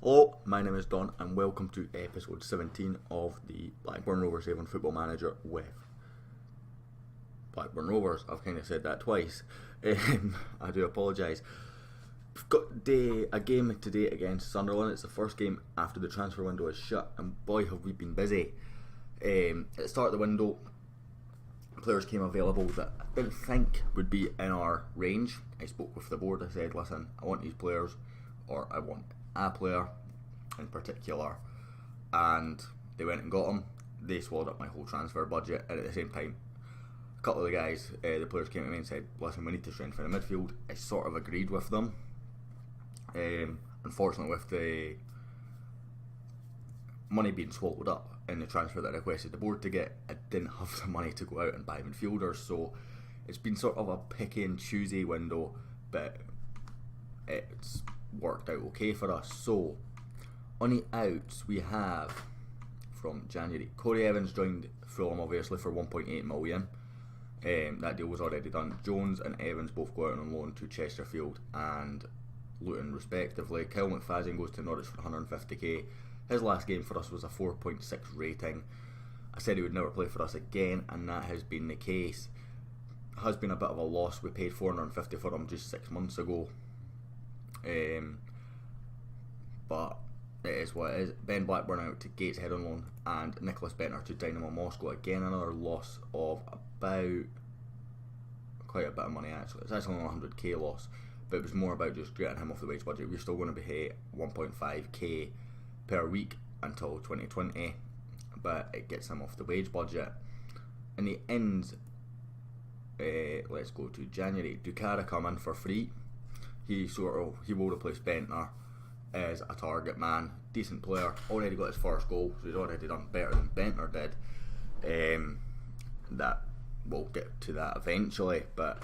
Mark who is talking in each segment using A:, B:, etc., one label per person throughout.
A: Hello, my name is Don and welcome to episode 17 of the Blackburn Rovers Avon Football Manager with Blackburn Rovers. I've kind of said that twice. I do apologise. We've got a game today against Sunderland. It's the first game after the transfer window is shut, and boy have we been busy. At the start of the window, players came available that I didn't think would be in our range. I spoke with the board. I said, listen, I want these players, or I want a player in particular, and they went and got him. They swallowed up my whole transfer budget, and at the same time a couple of the guys, the players came to me and said, listen, we need to strengthen the midfield. I sort of agreed with them. Unfortunately, with the money being swallowed up in the transfer that I requested the board to get, I didn't have the money to go out and buy midfielders, so it's been sort of a picky and choosy window, but it's worked out okay for us. So on the outs we have from January, Corey Evans joined Fulham obviously for 1.8 million. That deal was already done. Jones and Evans both go out on loan to Chesterfield and Luton respectively. Kyle McFadden goes to Norwich for 150k. His last game for us was a 4.6 rating. I said he would never play for us again, and that has been the case. Has been a bit of a loss. We paid 450 for him just 6 months ago. But it is what it is. Ben Blackburn out to Gateshead on loan, and Nicholas Bentner to Dynamo Moscow. Again, another loss of about quite a bit of money actually. It's actually only 100k loss, but it was more about just getting him off the wage budget. We're still going to pay 1.5k per week until 2020, but it gets him off the wage budget. In the end, let's go to January. Ducara come in for free. He will replace Bentner as a target man. Decent player, already got his first goal, so he's already done better than Bentner did. That we'll get to that eventually, but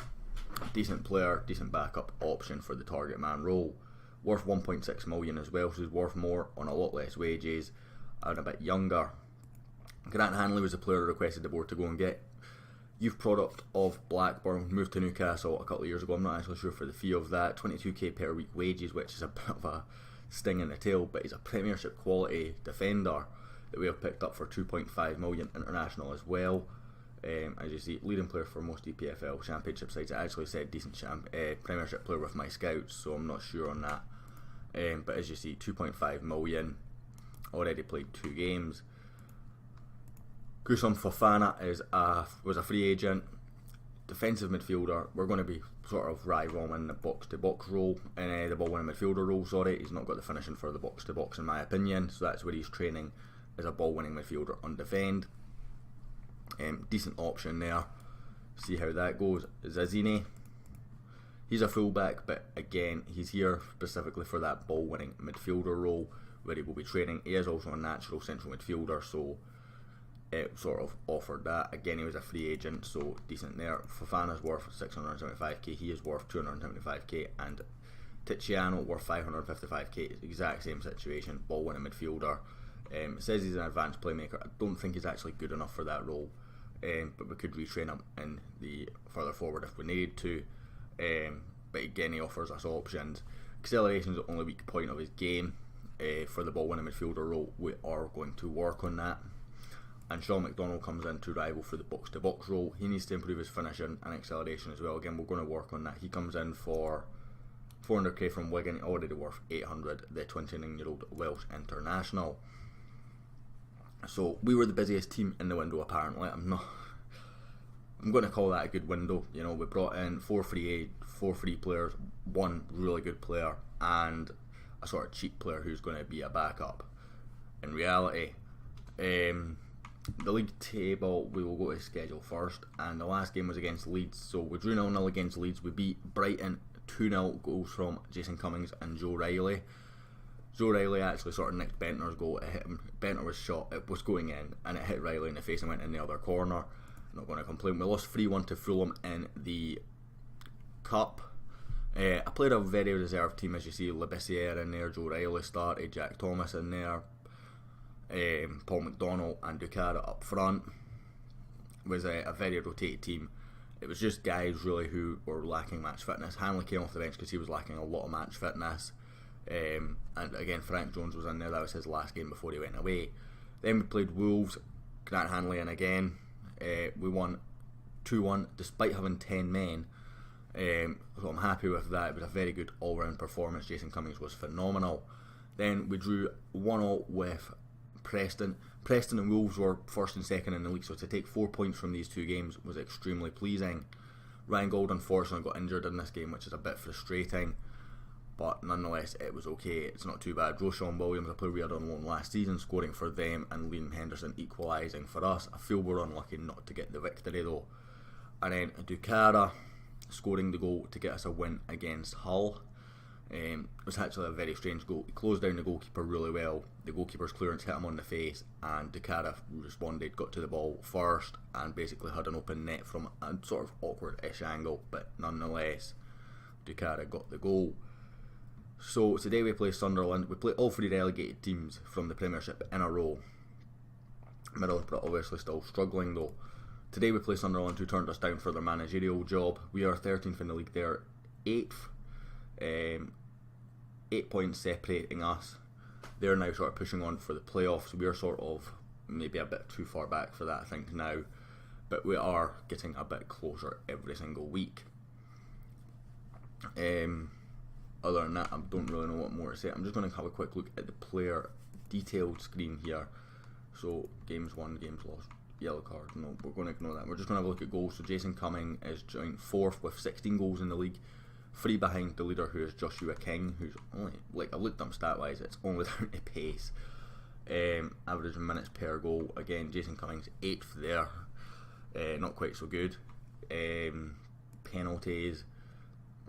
A: decent player, decent backup option for the target man role. Worth 1.6 million as well, so he's worth more on a lot less wages and a bit younger. Grant Hanley was the player requested the board to go and get. Youth product of Blackburn, moved to Newcastle a couple of years ago. I'm not actually sure for the fee of that. 22k per week wages, which is a bit of a sting in the tail, but he's a Premiership quality defender that we have picked up for 2.5 million international as well. As you see, leading player for most EPFL Championship sides. I actually said decent Premiership player with my scouts, so I'm not sure on that. But as you see, 2.5 million, already played 2 games. Kusum Fofana was a free agent, defensive midfielder. We're going to be sort of rival him in the box-to-box role, in the ball-winning midfielder role, sorry. He's not got the finishing for the box-to-box in my opinion, so that's where he's training as a ball-winning midfielder on defend. Decent option there. See how that goes. Zazine, he's a fullback, but again, he's here specifically for that ball-winning midfielder role where he will be training. He is also a natural central midfielder, so it sort of offered that. Again, he was a free agent, so decent there. Fofana's worth 675k, he is worth 275k, and Tiziano worth 555k. Exact same situation, ball winning midfielder. It says he's an advanced playmaker. I don't think he's actually good enough for that role, but we could retrain him in the further forward if we needed to. But again, he offers us options. Acceleration is the only weak point of his game. For the ball winning midfielder role, we are going to work on that. And Sean McDonald comes in to rival for the box-to-box role. He needs to improve his finishing and acceleration as well. Again, we're going to work on that. He comes in for 400k from Wigan, already worth 800, the 29-year-old Welsh international. So we were the busiest team in the window apparently. I'm going to call that a good window. You know, we brought in 4 free players, 1 really good player, and a sort of cheap player who's going to be a backup. In reality, the league table, we will go to schedule first, and the last game was against Leeds, so we drew 0-0 against Leeds. We beat Brighton 2-0, goals from Jason Cummings and Joe Riley. Joe Riley actually sort of nicked Bentner's goal. It hit him. Bentner was shot, it was going in, and it hit Riley in the face and went in the other corner. I'm not going to complain. We lost 3-1 to Fulham in the Cup. I played a very reserved team, as you see. Labissiere in there, Joe Riley started, Jack Thomas in there, Paul McDonald and Ducara up front. It was a very rotated team. It was just guys really who were lacking match fitness. Hanley came off the bench because he was lacking a lot of match fitness. And again, Frank Jones was in there. That was his last game before he went away. Then we played Wolves, Grant Hanley in again. We won 2-1 despite having 10 men. So I'm happy with that. It was a very good all-round performance. Jason Cummings was phenomenal. Then we drew 1-1 with Preston. Preston and Wolves were first and second in the league, so to take 4 points from these two games was extremely pleasing. Ryan Gold unfortunately got injured in this game, which is a bit frustrating, but nonetheless it was okay. It's not too bad. Roshan Williams, a player we had on loan last season, scoring for them, and Liam Henderson equalising for us. I feel we're unlucky not to get the victory though. And then Ducara scoring the goal to get us a win against Hull. It was actually a very strange goal. He closed down the goalkeeper really well. The goalkeeper's clearance hit him on the face, and Ducara responded, got to the ball first, and basically had an open net from a sort of awkward-ish angle, but nonetheless, Ducara got the goal. So today we play Sunderland. We play all three relegated teams from the Premiership in a row. Middlesbrough obviously still struggling though. Today we play Sunderland, who turned us down for their managerial job. We are 13th in the league, they're 8th. 8 points separating us. They're now sort of pushing on for the playoffs. We are sort of maybe a bit too far back for that, I think, now. But we are getting a bit closer every single week. Other than that, I don't really know what more to say. I'm just going to have a quick look at the player detailed screen here. So, games won, games lost, yellow card. No, we're going to ignore that. We're just going to have a look at goals. So, Jason Cumming is joint 4th with 16 goals in the league. 3 behind the leader, who is Joshua King, who's only, like, I've looked at him stat wise, it's only down to pace. Average minutes per goal, again, Jason Cummings 8th there, not quite so good. Penalties,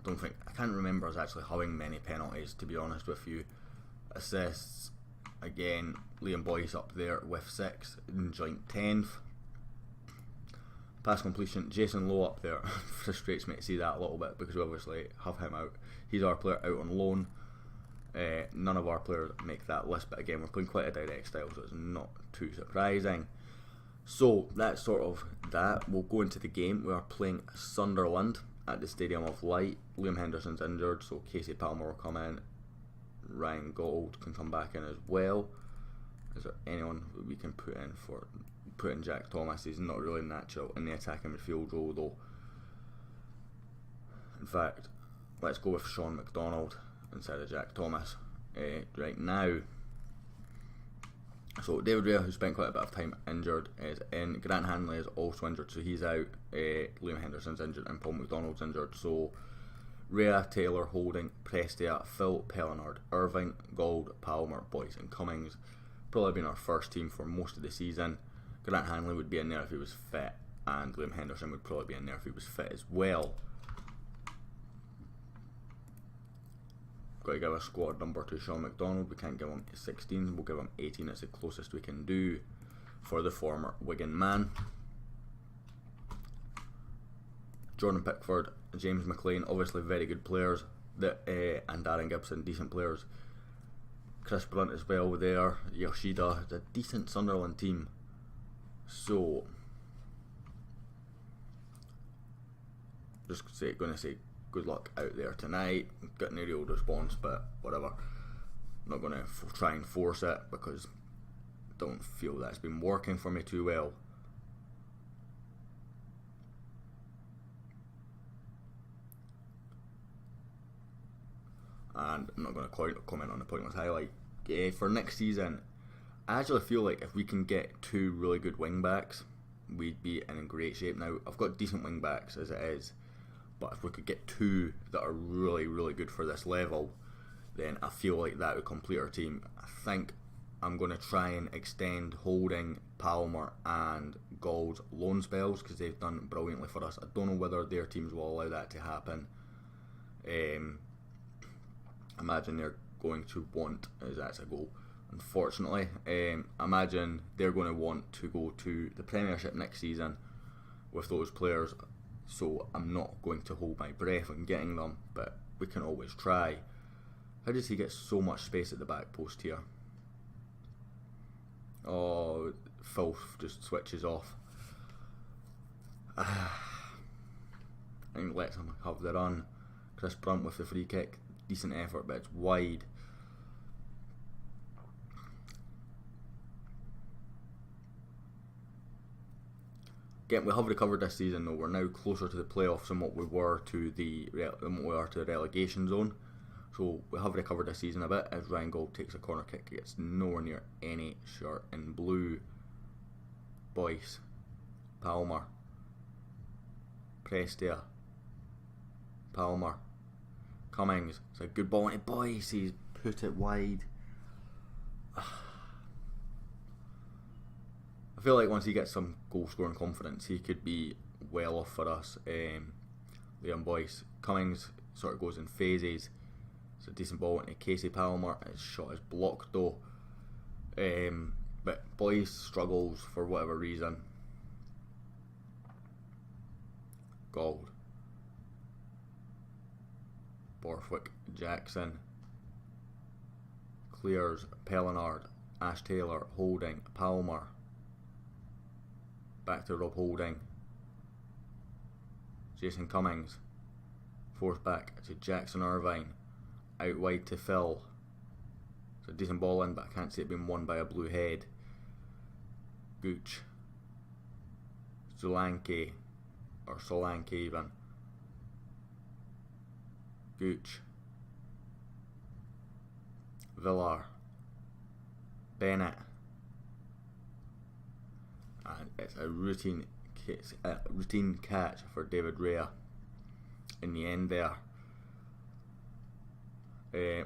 A: I can't remember us actually having many penalties, to be honest with you. Assists, again, Liam Boyce up there with 6, in joint 10th. Pass completion, Jason Lowe up there. Frustrates me to see that a little bit because we obviously have him out. He's our player out on loan. None of our players make that list, but again, we're playing quite a direct style, so it's not too surprising. So that's sort of that. We'll go into the game. We are playing Sunderland at the Stadium of Light. Liam Henderson's injured, so Casey Palmer will come in. Ryan Gold can come back in as well. Is there anyone we can put in for... Put in Jack Thomas? He's not really natural in the attacking midfield role though. In fact, let's go with Sean McDonald instead of Jack Thomas right now. So David Rea, who spent quite a bit of time injured, is in. Grant Hanley is also injured, so he's out. Liam Henderson's injured and Paul McDonald's injured. So Rea, Taylor, Holding, Prestia, Phil, Pellinard, Irving, Gold, Palmer, Boyce and Cummings. Probably been our first team for most of the season. Grant Hanley would be in there if he was fit, and Liam Henderson would probably be in there if he was fit as well. Got to give a squad number to Sean McDonald. We can't give him 16, we'll give him 18. It's the closest we can do for the former Wigan man. Jordan Pickford, James McLean, obviously very good players, and Darren Gibson, decent players. Chris Brunt as well there. Yoshida, it's a decent Sunderland team. So, just going to say good luck out there tonight. Getting a real response, but whatever. Not going to try and force it because I don't feel that's been working for me too well. And I'm not going to comment on the pointless highlight. For next season, I actually feel like if we can get 2 really good wing backs, we'd be in great shape. Now, I've got decent wing backs as it is, but if we could get 2 that are really, really good for this level, then I feel like that would complete our team. I think I'm going to try and extend Holding, Palmer and Gold's loan spells because they've done brilliantly for us. I don't know whether their teams will allow that to happen. Imagine they're going to want, as that's a goal. Unfortunately, I imagine they're going to want to go to the Premiership next season with those players, so I'm not going to hold my breath on getting them, but we can always try. How does he get so much space at the back post here? Oh, Filth just switches off and lets him have the run. Chris Brunt with the free kick, decent effort, but it's wide. we have recovered this season though. We're now closer to the playoffs than what we were to the relegation zone. So we have recovered this season a bit as Ryan Gold takes a corner kick. He gets nowhere near any shirt in blue. Boyce, Palmer, Prestia, Palmer, Cummings. It's a good ball into Boyce. He's put it wide. I feel like once he gets some goal scoring confidence, he could be well off for us. Liam Boyce. Cummings sort of goes in phases. It's a decent ball into Casey Palmer. His shot is blocked though. But Boyce struggles for whatever reason. Gold. Borthwick, Jackson. Clears, Pellinard, Ash Taylor, Holding, Palmer. Back to Rob Holding. Jason Cummings. Forced back to Jackson Irvine. Out wide to Phil. It's a decent ball in, but I can't see it being won by a blue head. Gooch. Solanke. Or Solanke even. Gooch. Villar. Bennett. And it's a routine catch for David Rea in the end there.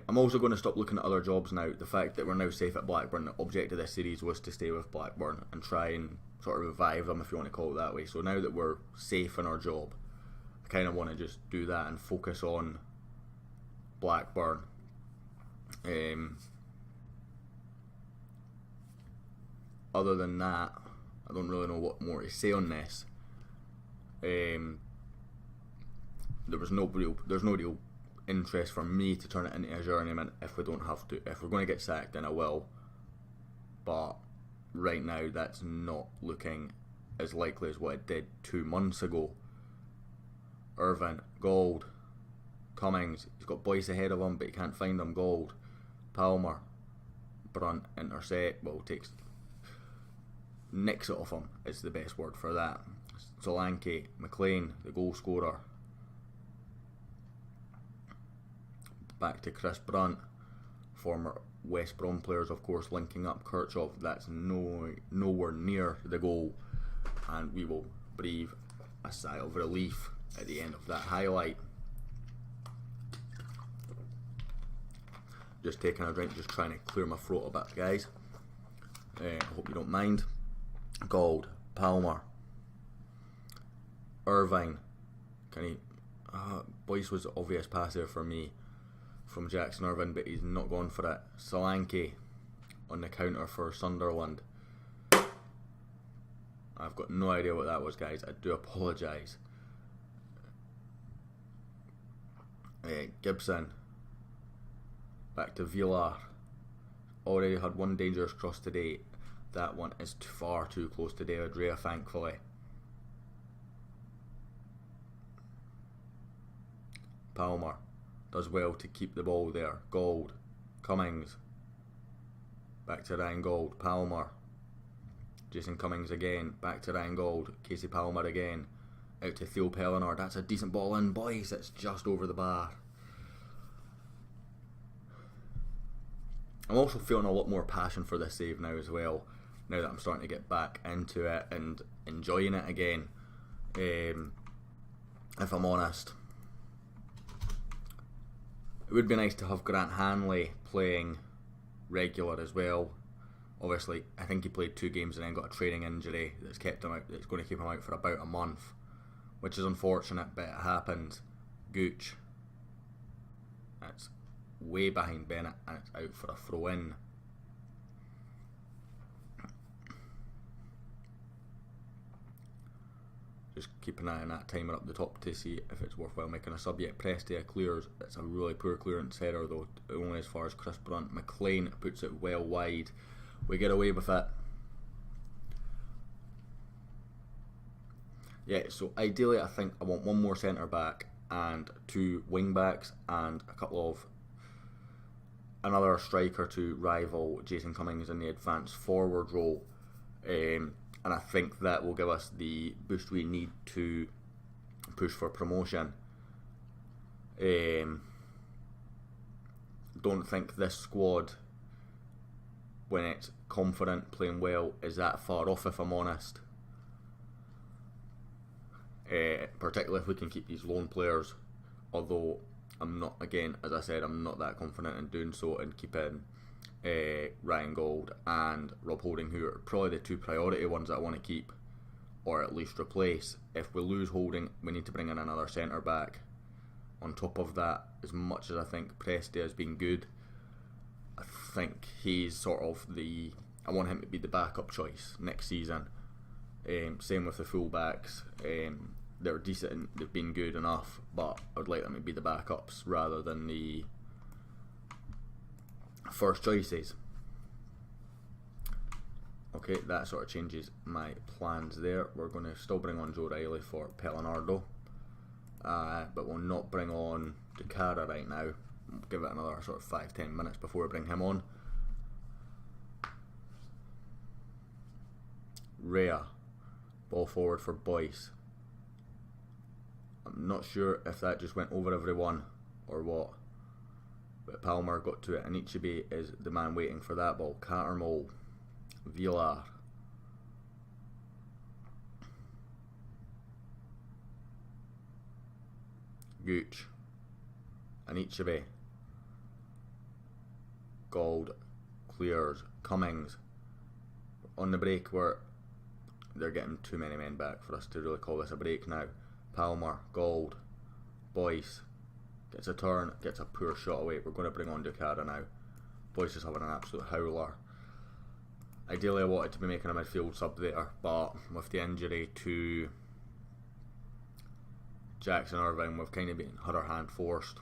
A: I'm also going to stop looking at other jobs now. The fact that we're now safe at Blackburn, the object of this series was to stay with Blackburn and try and sort of revive them, if you want to call it that way. So now that we're safe in our job, I kind of want to just do that and focus on Blackburn. Other than that, I don't really know what more to say on this. There's no real interest for me to turn it into a journeyman if we don't have to. If we're going to get sacked, then I will. But right now, that's not looking as likely as what it did 2 months ago. Irvine, Gold, Cummings. He's got Boyce ahead of him, but he can't find him. Gold, Palmer, Brunt, intercept. Well, nicks it off him is the best word for that. Solanke, McLean, the goal scorer. Back to Chris Brunt, former West Brom players, of course, linking up Kirchhoff. That's nowhere near the goal, and we will breathe a sigh of relief at the end of that highlight. Just taking a drink, just trying to clear my throat a bit, guys. I hope you don't mind. Gold, Palmer, Irvine. Boyce was the obvious pass there for me from Jackson Irvine, but he's not gone for it. Solanke on the counter for Sunderland. I've got no idea what that was, guys. I do apologise. Gibson. Back to Villar. Already had one dangerous cross today. That one is far too close to David Rea, thankfully. Palmer does well to keep the ball there. Gold, Cummings. Back to Ryan Gold. Palmer. Jason Cummings again. Back to Ryan Gold. Casey Palmer again. Out to Theo Pellinard. That's a decent ball in. Boys, it's just over the bar. I'm also feeling a lot more passion for this save now as well. Now that I'm starting to get back into it and enjoying it again. If I'm honest. It would be nice to have Grant Hanley playing regular as well. Obviously, I think he played 2 games and then got a training injury that's kept him out. That's going to keep him out for about a month, which is unfortunate, but it happens. Gooch. That's way behind Bennett, and it's out for a throw-in. Just keep an eye on that timer up the top to see if it's worthwhile making a sub yet. Prestia clears. It's a really poor clearance header though, only as far as Chris Brunt. McLean puts it well wide. We get away with it. Yeah, so ideally I think I want one more centre back and 2 wing backs and a couple of another striker to rival Jason Cummings in the advanced forward role. and I think that will give us the boost we need to push for promotion. Don't think this squad, when it's confident, playing well, is that far off, if I'm honest. Particularly if we can keep these loan players, although I'm not, again, as I said, I'm not that confident in doing so, and keeping Ryan Gold and Rob Holding, who are probably the two priority ones that I want to keep, or at least replace. If we lose Holding, we need to bring in another centre back. On top of that, as much as I think Presti has been good, I think he's sort of I want him to be the backup choice next season. Same with the fullbacks. They're decent, they've been good enough, but I would like them to be the backups rather than the first choices. Okay, that sort of changes my plans there. We're going to still bring on Joe Riley for Pellinardo, but we'll not bring on Ducara right now. We'll give it another sort of 5-10 minutes before we bring him on. Rhea, ball forward for Boyce. I'm not sure if that just went over everyone or what, but Palmer got to it, and Ichibe is the man waiting for that ball. Cattermole, Villar, Gooch, and Ichibe. Gold clears. Cummings on the break, where they're getting too many men back for us to really call this a break now. Palmer, Gold, Boyce gets a turn, gets a poor shot away. We're going to bring on Ducara now. Boyce is having an absolute howler. Ideally I wanted to be making a midfield sub there, but with the injury to Jackson Irvine, we've kind of been had our hand forced.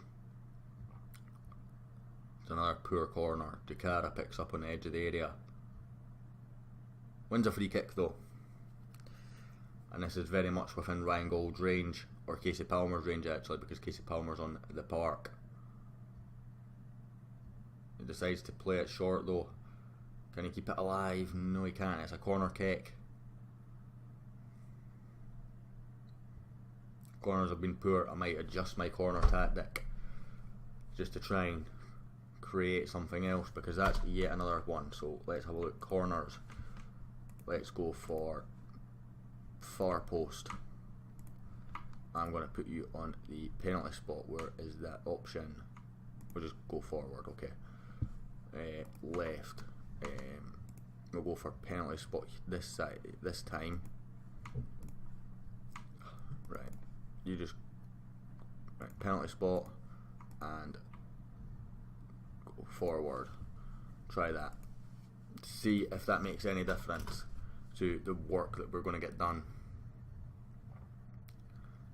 A: It's another poor corner. Ducara picks up on the edge of the area. Wins a free kick though. And this is very much within Ryan Gold's range, or Casey Palmer's range actually, because Casey Palmer's on the park. He decides to play it short though. Can he keep it alive? No, he can't. It's a corner kick. Corners have been poor. I might adjust my corner tactic just to try and create something else, because that's yet another one. So let's have a look. Corners. Let's go for far post. I'm going to put you on the penalty spot. Where is that option? We'll just go forward, okay. Left. We'll go for penalty spot this side this time. Right. You just penalty spot and go forward. Try that. See if that makes any difference to the work that we're going to get done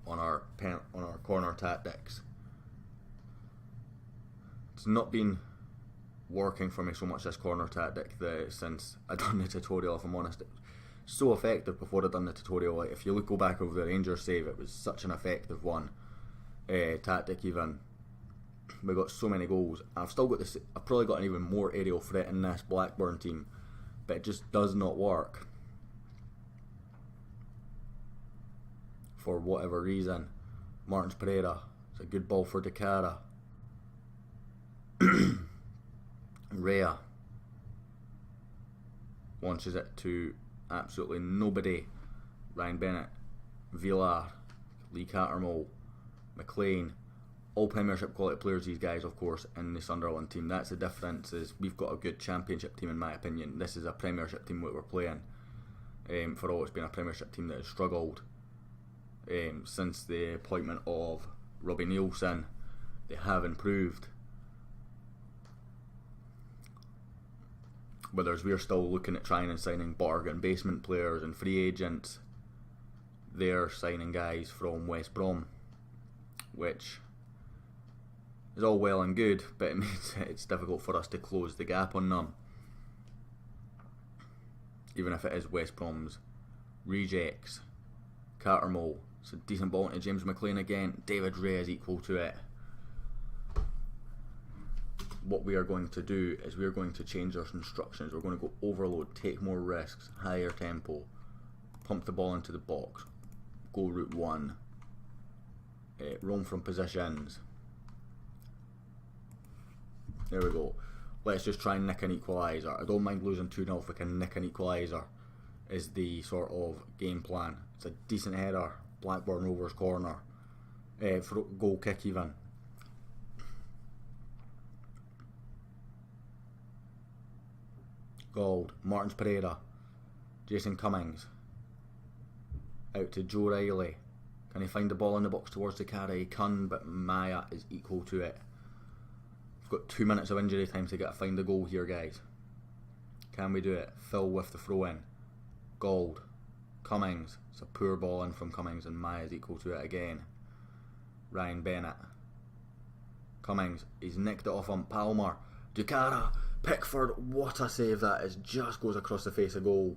A: on our corner tactics. It's not been working for me so much, this corner tactic, since I done the tutorial, if I'm honest. It was so effective before I done the tutorial. Like, if you go back over the Rangers save, it was such an effective one. Tactic even. We got so many goals. I've still got this. I've probably got an even more aerial threat in this Blackburn team, but it just does not work for whatever reason. Martins Pereira. It's a good ball for Ducara. Rhea launches it to absolutely nobody. Ryan Bennett, Villar, Lee Cattermole, McLean, all Premiership quality players, these guys of course, in the Sunderland team. That's the difference, is we've got a good Championship team in my opinion. This is a Premiership team that we're playing. For all, it's been a Premiership team that has struggled since the appointment of Robbie Nielsen. They have improved. Whereas we're still looking at trying and signing bargain basement players and free agents, they're signing guys from West Brom, which is all well and good, but it means it's difficult for us to close the gap on them, even if it is West Brom's rejects. Cattermole, it's a decent ball into James McLean again. David Ray is equal to it. What we are going to do is we're going to change our instructions. We're going to go overload, take more risks, higher tempo, pump the ball into the box, go route 1, roam from positions. There we go. Let's just try and nick an equaliser. I don't mind losing 2-0 if we can nick an equaliser, is the sort of game plan. It's a decent header, Blackburn Rovers corner, for goal kick even. Gold, Martins Pereira, Jason Cummings, out to Joe Riley. Can he find the ball in the box towards the carry? He can, but Maya is equal to it. We've got 2 minutes of injury time to find the goal here, guys. Can we do it? Phil with the throw in. Gold, Cummings. It's a poor ball in from Cummings, and Maya is equal to it again. Ryan Bennett. Cummings, he's nicked it off on Palmer. Ducara, Pickford, what a save that is. Just goes across the face of goal.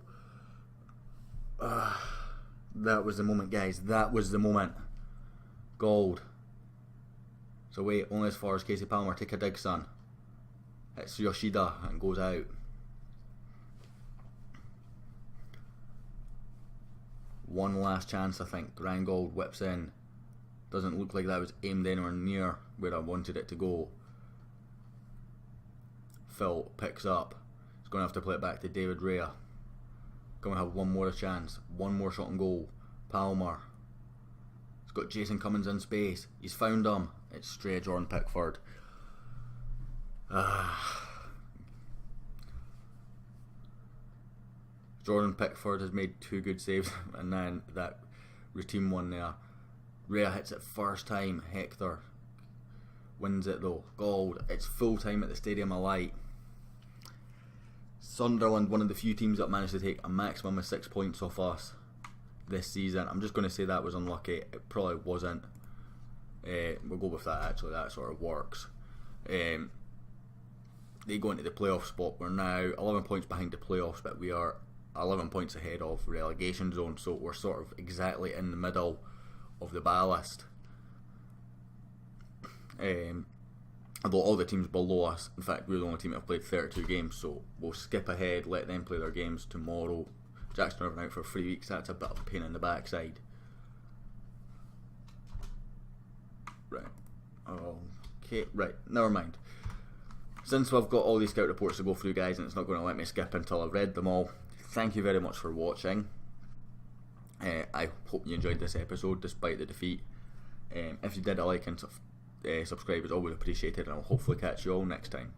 A: That was the moment, guys. That was the moment. Gold. So wait, only as far as Casey Palmer. Take a dig, son. It's Yoshida and goes out. One last chance, I think. Ryan Gold whips in. Doesn't look like that was aimed anywhere near where I wanted it to go. Phil picks up. He's going to have to play it back to David Raya. Going to have one more chance. One more shot on goal. Palmer. He's got Jason Cummings in space. He's found him. It's straight Jordan Pickford. Jordan Pickford has made 2 good saves, and then that routine one there. Raya hits it first time. Hector wins it though. Gold. It's full time at the Stadium of Light. Sunderland, one of the few teams that managed to take a maximum of 6 points off us this season. I'm just going to say that was unlucky. It probably wasn't. We'll go with that actually. That sort of works. They go into the playoff spot. We're now 11 points behind the playoffs, but we are 11 points ahead of relegation zone. So we're sort of exactly in the middle of the ballast. Although all the teams below us, in fact we're the only team that have played 32 games, so we'll skip ahead, let them play their games tomorrow. Jackson are out for 3 weeks, that's a bit of a pain in the backside. Right, okay, right, never mind. Since we've got all these scout reports to go through, guys, and it's not going to let me skip until I've read them all, thank you very much for watching. I hope you enjoyed this episode despite the defeat. If you did, a like and subscribe is always appreciated, and I'll hopefully catch you all next time.